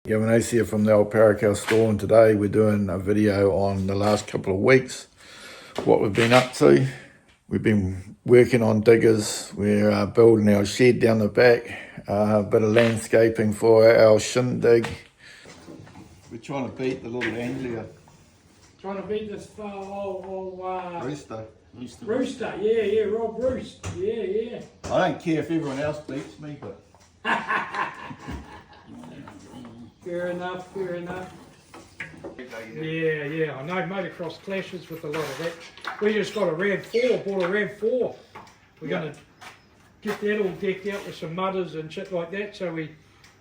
Geoff Ware here from the old Paracal store, and today we're doing a video on the last couple of weeks, what we've been up to. We've been working on diggers, we're building our shed down the back, a bit of landscaping for our shindig. We're trying to beat the little Anglia. Trying to beat this Rooster. Rooster, yeah, Rob Roost, yeah. I don't care if everyone else beats me, but... Fair enough. Yeah, I know motocross clashes with a lot of that. We just got a RAV4, bought a RAV4. We're going to get that all decked out with some mudders and shit like that, so we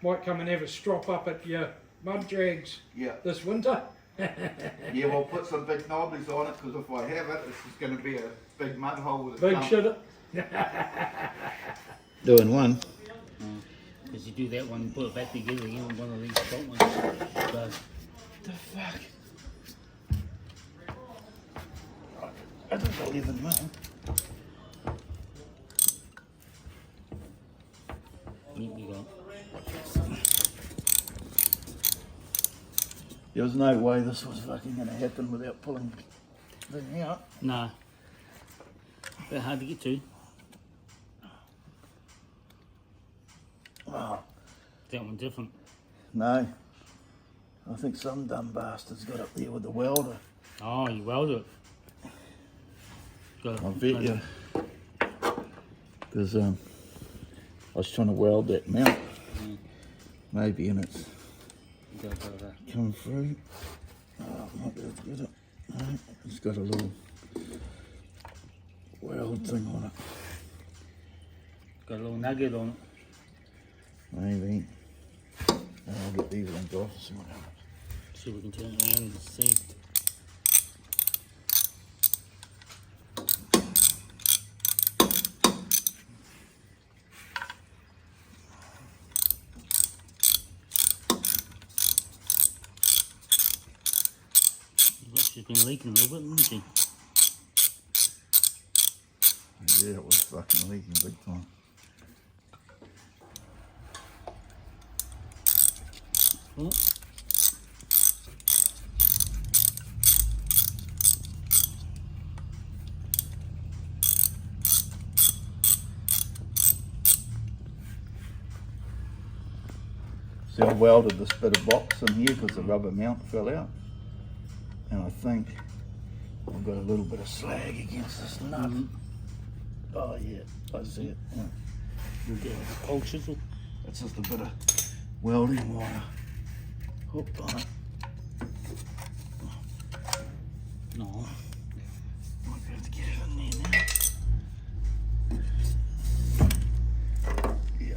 might come and have a strop up at your mud drags this winter. Yeah, we'll put some big knobbies on it, because if I have it, it's just going to be a big mud hole with a big shitter. Doing one. Because you do that one, put it back together again with one of these short ones. So, The fuck? I don't believe in that. you got. There's no way this was fucking going to happen without pulling the thing out. No. Bit hard to get to. Oh, That one different. no. I think some dumb bastard's got up there with the welder. Oh, you welded it. I bet you. Because I was trying to weld that mount. Maybe, and it's coming through. Oh, I might be able to get it. No, it's got a little weld thing on it. Got a little nugget on it. Maybe. I'll get these ones off and see what happens. See if we can turn it around and see. She's been leaking a little bit, hasn't she? Yeah, it was fucking leaking big time. Oh. See, I welded this bit of box in here because the rubber mount fell out. And I think I've got a little bit of slag against this nut. Oh yeah, I see it. Yeah. You'll get a cold chisel. It's just a bit of welding wire hooked on it. No. Might be able to get it in there now. Yeah.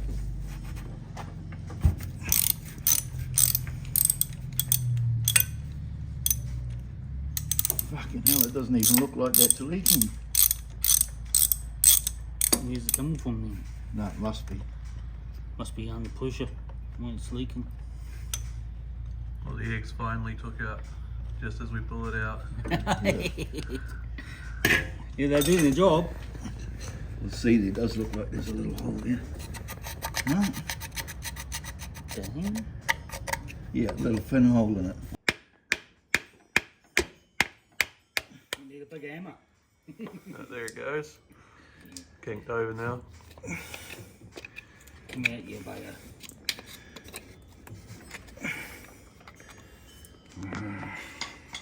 Fucking hell, it doesn't even look like that's leaking. Where's it coming from then? No, it must be. Must be under pressure when it's leaking. Well, the eggs finally took out just as we pull it out. Yeah, they're doing the job. We'll see, there does look like there's a little hole there. No? Dang. Yeah, a little thin hole in it. You need a big hammer. There it goes. Kinked over now. Come out, you bugger.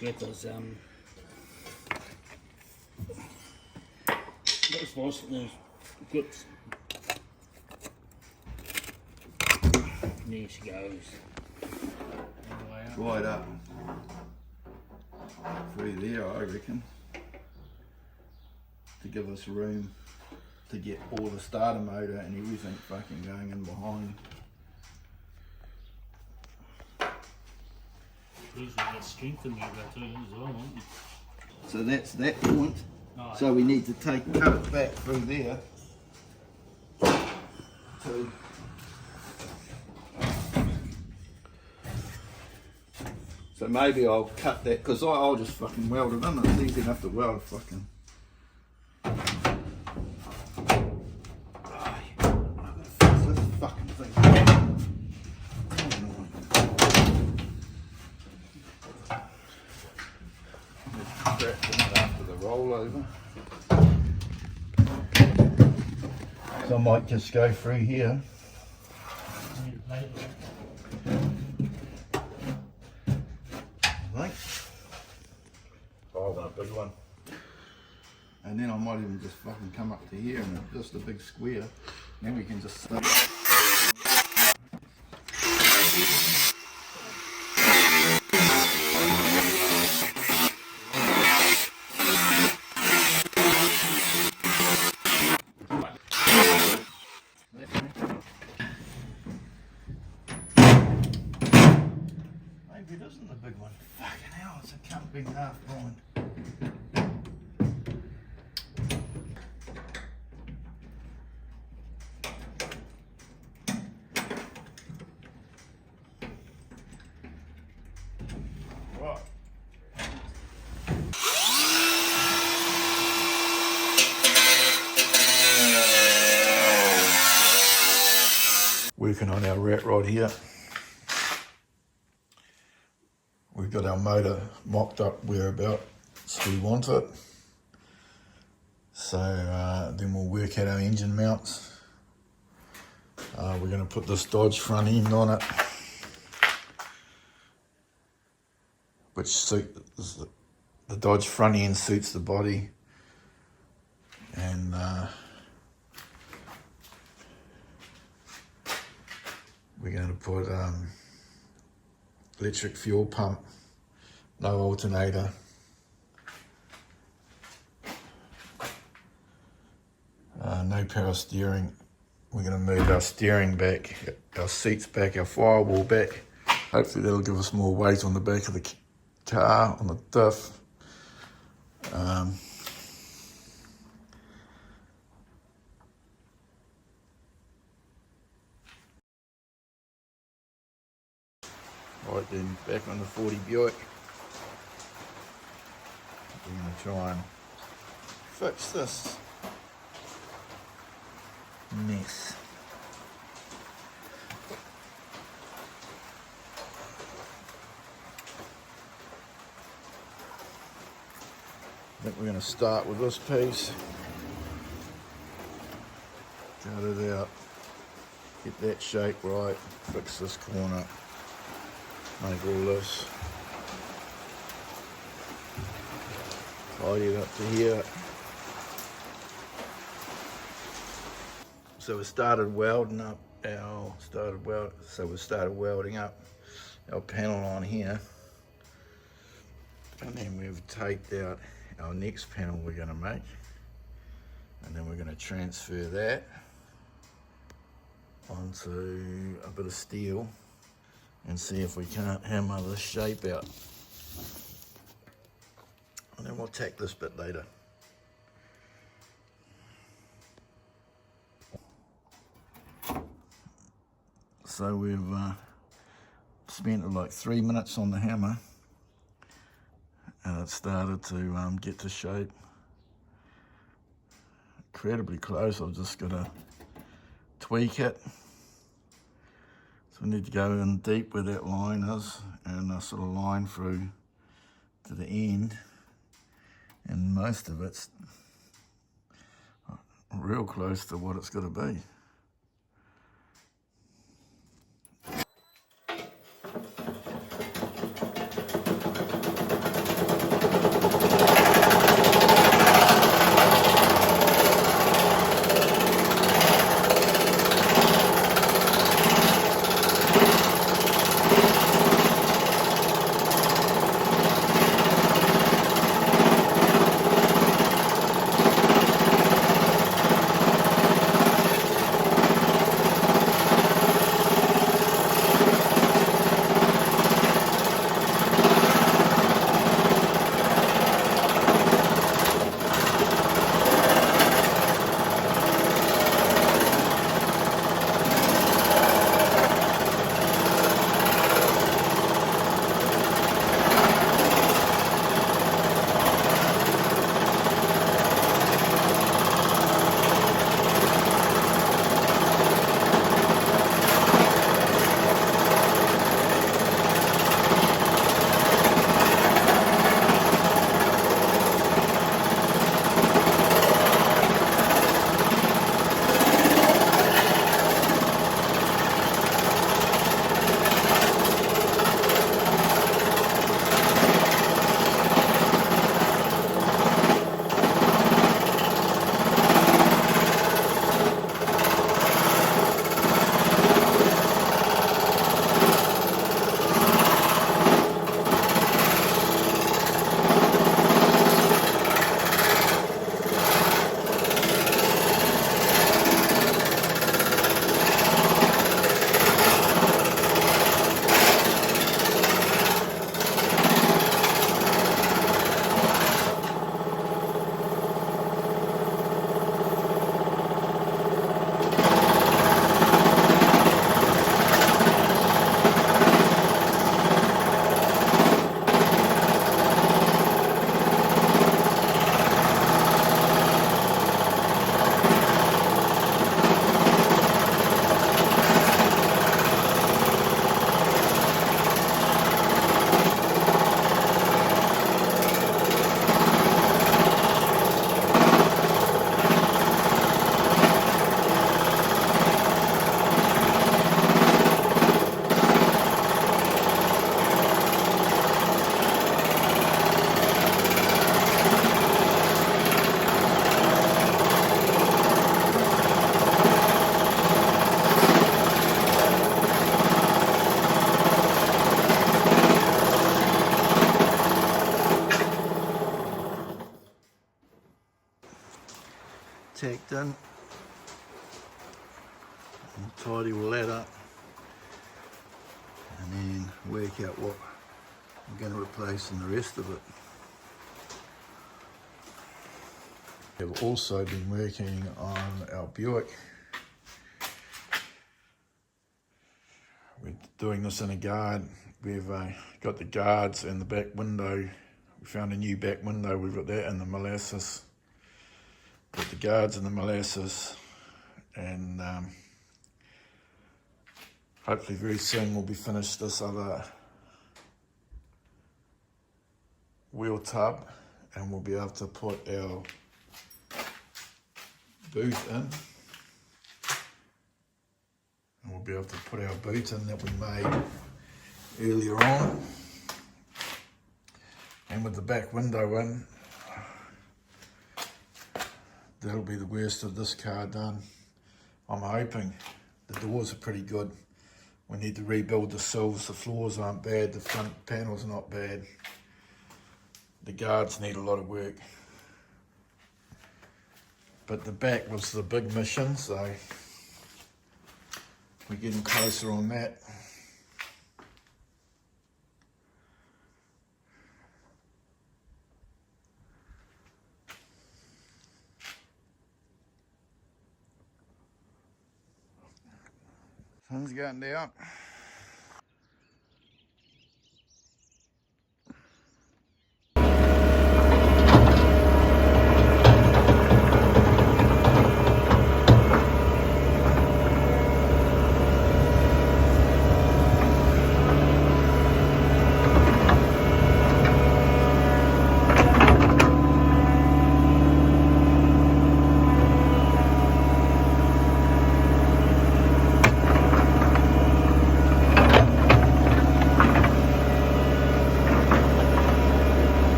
Get those those grips. There she goes. Right up through there, I reckon, to give us room to get all the starter motor and everything fucking going in behind. Usually get strength in there too as well, won't you? So that's that point. Oh, So we need to cut it back through there to so maybe I'll cut that, because I'll just fucking weld it in. It's easy enough to weld a fucking fucking thing. all over. So I might just go through here. Right. Oh, I want a big one. And then I might even just fucking come up to here and just a big square. Then we can just start. Maybe it isn't the big one. Fucking hell, it's a cunt big half blind. Right. Working on our rat rod here. We've got our motor mocked up whereabouts we want it. So then we'll work out our engine mounts. We're going to put this Dodge front end on it, which suits the Dodge front end suits the body, and we're going to put electric fuel pump, no alternator, no power steering. We're going to move our steering back, our seats back, our firewall back. Hopefully that'll give us more weight on the back of the car, on the diff. Right then, back on the 40 Buick. We're going to try and fix this mess. I think we're going to start with this piece. Cut it out. Get that shape right. Fix this corner. Make all this. Tidy it up to here. So we started welding up we started welding up our panel on here, and then we've taped out our next panel we're going to make, and then we're going to transfer that onto a bit of steel and see if we can't hammer this shape out, and then we'll tack this bit later. So we've spent like 3 minutes on the hammer, and it started to get to shape. Incredibly close. I've just got to tweak it. So we need to go in deep where that line is and sort of line through to the end, and most of it's real close to what it's got to be. in. We'll tidy all that up and then work out what we're going to replace in the rest of it. We've also been working on our Buick. We're doing this in a guard. We've got the guards and the back window. We found a new back window. We've got that in the molasses. Got the guards in the molasses, and hopefully very soon we'll be finished this other wheel tub, and we'll be able to put our boot in. And we'll be able to put our boot in that we made earlier on. And with the back window in, that'll be the worst of this car done. I'm hoping. The doors are pretty good. We need to rebuild the sills. The floors aren't bad. The front panel's not bad. The guards need a lot of work. But the back was the big mission, so we're getting closer on that. Sun's going down.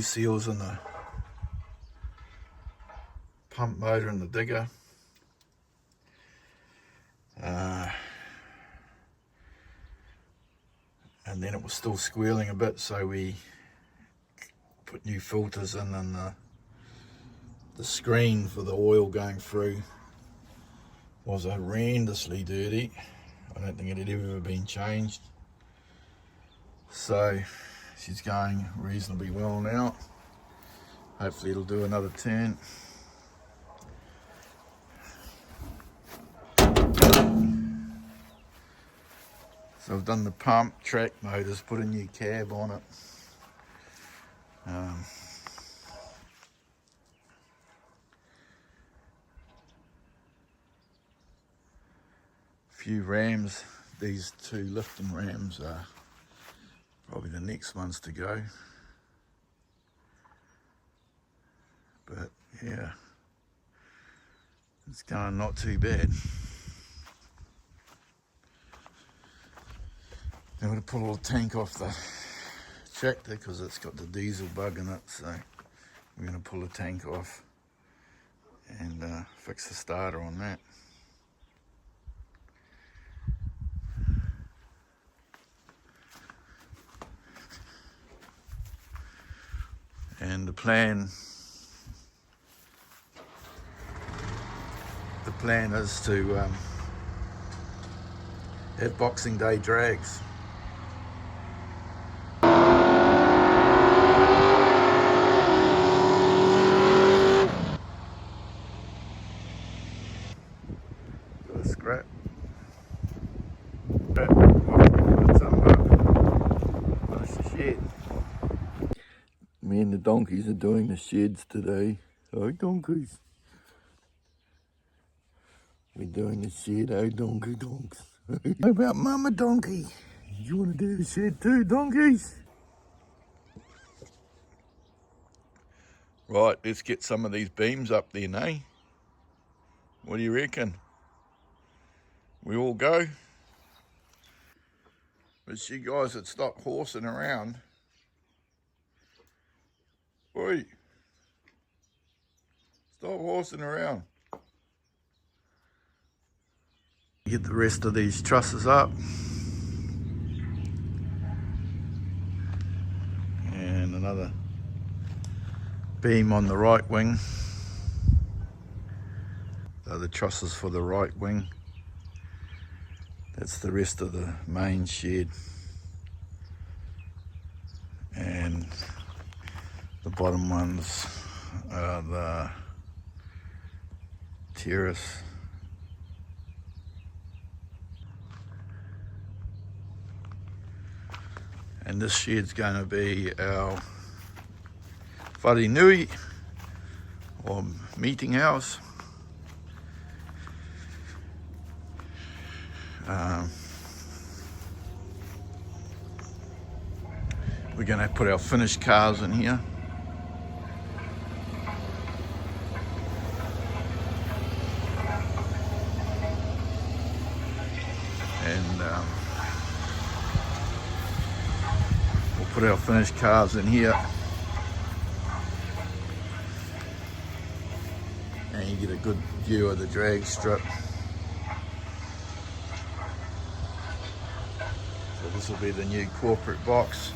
Seals in the pump motor and the digger. And then it was still squealing a bit, so we put new filters in, and the screen for the oil going through was horrendously dirty. I don't think it had ever been changed. So she's going reasonably well now. Hopefully it'll do another turn. So I've done the pump, track motors, put a new cab on it. Few rams. These two lifting rams are probably the next ones to go. But yeah, it's going not too bad. I'm going to pull a tank off the tractor because it's got the diesel bug in it, so we're going to pull the tank off and fix the starter on that. And the plan is to have Boxing Day drags. Got a scrap. Finish the shed. Me and the donkeys are doing the sheds today. Oh, donkeys. We're doing the shed, oh, donkey donks. How about Mama Donkey? You want to do the shed too, donkeys? Right, let's get some of these beams up there, eh? What do you reckon? We all go? It's you guys that stop horsing around. Oi! Stop horsing around. Get the rest of these trusses up. And another beam on the right wing. the trusses for the right wing. That's the rest of the main shed. And the bottom ones are the terrace. And this shed's going to be our whare nui, or meeting house. We're going to put our finished cars in here. And we'll put our finished cars in here. And you get a good view of the drag strip. So this will be the new corporate box.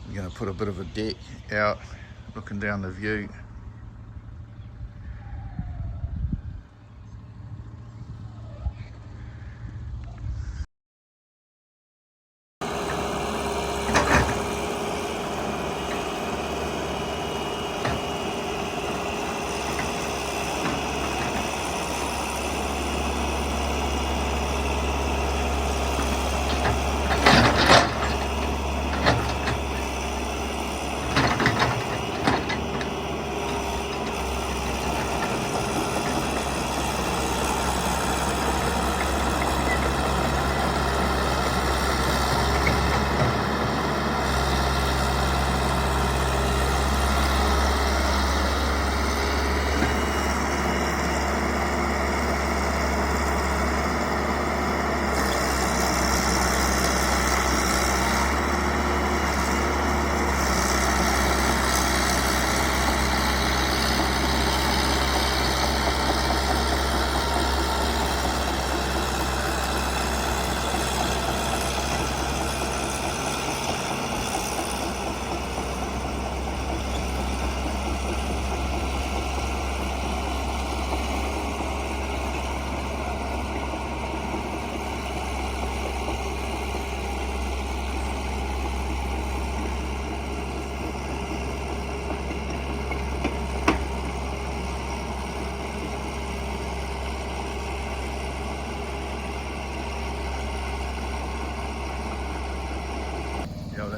I'm going to put a bit of a deck out looking down the view.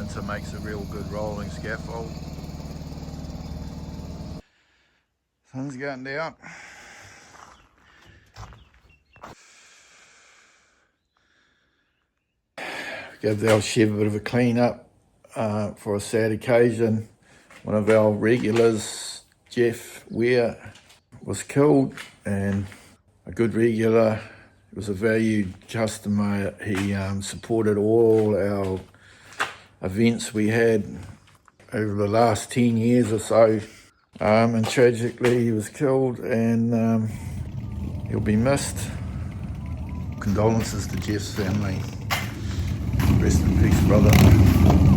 So makes a real good rolling scaffold. Sun's going down. Give our shed a bit of a clean up for a sad occasion. One of our regulars, Geoff Ware, was killed, and a good regular. He was a valued customer. He supported all our events we had over the last 10 years or so, and tragically he was killed, and he'll be missed. Condolences to Geoff's family. Rest in peace, brother.